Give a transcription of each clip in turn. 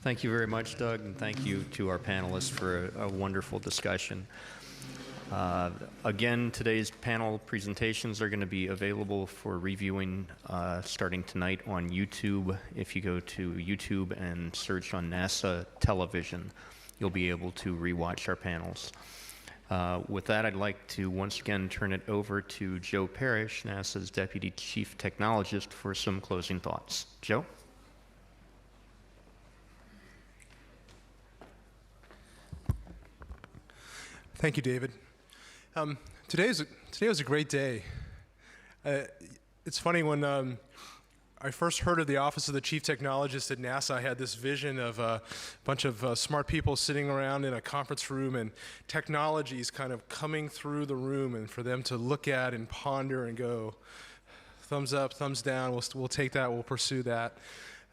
Thank you very much, Doug, and thank you to our panelists for a wonderful discussion. Again, today's panel presentations are going to be available for reviewing starting tonight on YouTube. If you go to YouTube and search on NASA television, you'll be able to rewatch our panels. With that, I'd like to once again turn it over to Joe Parrish, NASA's Deputy Chief Technologist, for some closing thoughts. Joe? Thank you, David. Today was a great day. It's funny, when I first heard of the Office of the Chief Technologist at NASA, I had this vision of a bunch of smart people sitting around in a conference room and technologies kind of coming through the room, and for them to look at and ponder and go, thumbs up, thumbs down, we'll take that, we'll pursue that.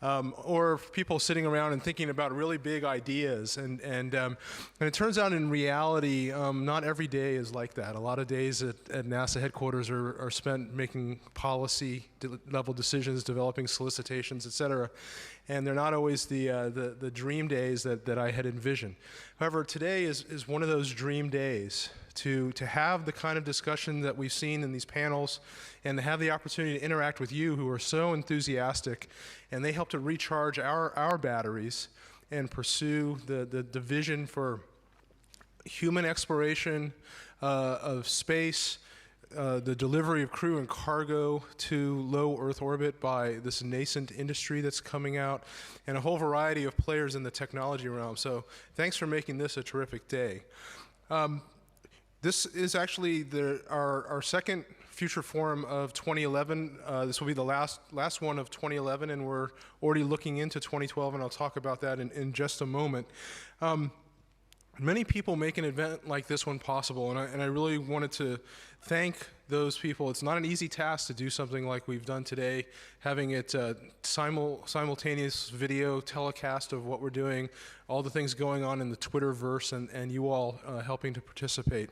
Or people sitting around and thinking about really big ideas. And it turns out in reality, not every day is like that. A lot of days at NASA headquarters are spent making policy level decisions, developing solicitations, et cetera. And they're not always the dream days that I had envisioned. However, today is one of those dream days to have the kind of discussion that we've seen in these panels, and to have the opportunity to interact with you who are so enthusiastic, and they help to recharge our batteries and pursue the vision for human exploration of space, the delivery of crew and cargo to low Earth orbit by this nascent industry that's coming out, and a whole variety of players in the technology realm. So thanks for making this a terrific day. This is actually our second Future Forum of 2011. This will be the last one of 2011, and we're already looking into 2012, and I'll talk about that in just a moment. Many people make an event like this one possible, and I really wanted to thank those people. It's not an easy task to do something like we've done today, having it simultaneous video telecast of what we're doing, all the things going on in the Twitterverse, and you all helping to participate.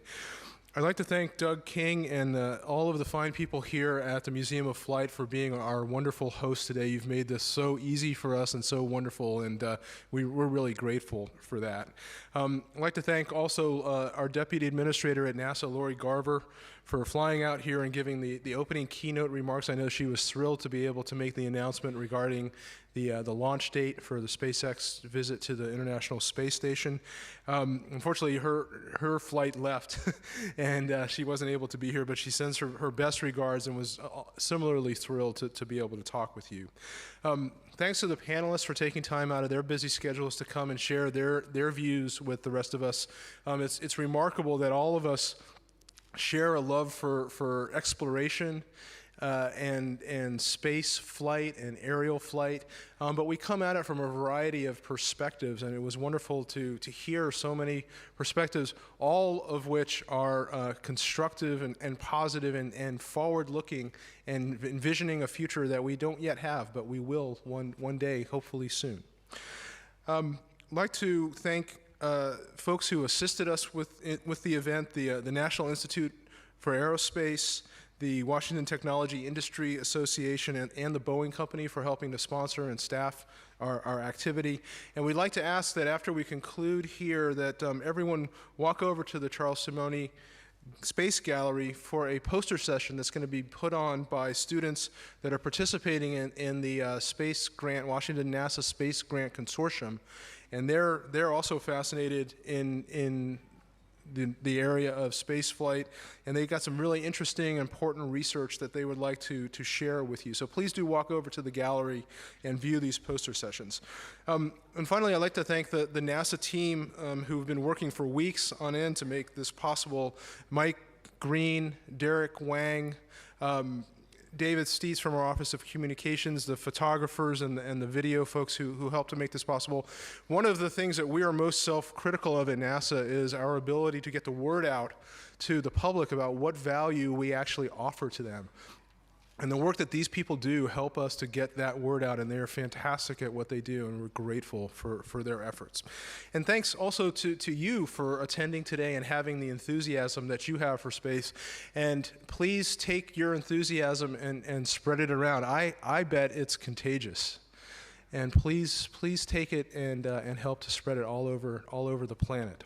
I'd like to thank Doug King and all of the fine people here at the Museum of Flight for being our wonderful host today. You've made this so easy for us and so wonderful, and we're really grateful for that. I'd like to thank also our Deputy Administrator at NASA, Lori Garver, for flying out here and giving the opening keynote remarks. I know she was thrilled to be able to make the announcement regarding the launch date for the SpaceX visit to the International Space Station. Unfortunately, her flight left, and she wasn't able to be here, but she sends her best regards and was similarly thrilled to be able to talk with you. Thanks to the panelists for taking time out of their busy schedules to come and share their views with the rest of us. It's remarkable that all of us share a love for exploration and space flight and aerial flight, but we come at it from a variety of perspectives, and it was wonderful to hear so many perspectives, all of which are constructive and positive and forward-looking, and envisioning a future that we don't yet have, but we will one day, hopefully soon. I'd like to thank folks who assisted us with the event, the National Institute for Aerospace, the Washington Technology Industry Association, and the Boeing Company for helping to sponsor and staff our activity. And we'd like to ask that after we conclude here that everyone walk over to the Charles Simonyi Space Gallery for a poster session that's going to be put on by students that are participating in the Space Grant, Washington NASA Space Grant Consortium. And they're also fascinated in the area of space flight, and they've got some really interesting, important research that they would like to share with you. So please do walk over to the gallery and view these poster sessions. And finally, I'd like to thank the NASA team who have been working for weeks on end to make this possible. Mike Green, Derek Wang, David Steets from our Office of Communications, the photographers and the video folks who helped to make this possible. One of the things that we are most self-critical of at NASA is our ability to get the word out to the public about what value we actually offer to them. And the work that these people do help us to get that word out, and they're fantastic at what they do, and we're grateful for their efforts. And thanks also to you for attending today and having the enthusiasm that you have for space. And please take your enthusiasm and spread it around. I bet it's contagious. and please take it and help to spread it all over the planet.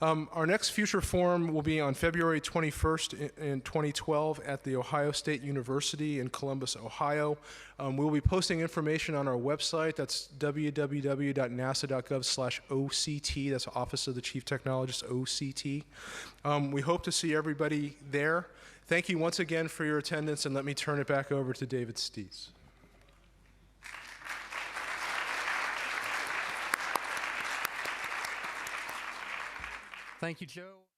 Our next future forum will be on February 21st in 2012 at the Ohio State University in Columbus, Ohio. We'll be posting information on our website. That's www.nasa.gov/OCT. That's Office of the Chief Technologist, OCT. We hope to see everybody there. Thank you once again for your attendance, and let me turn it back over to David Stees. Thank you, Joe.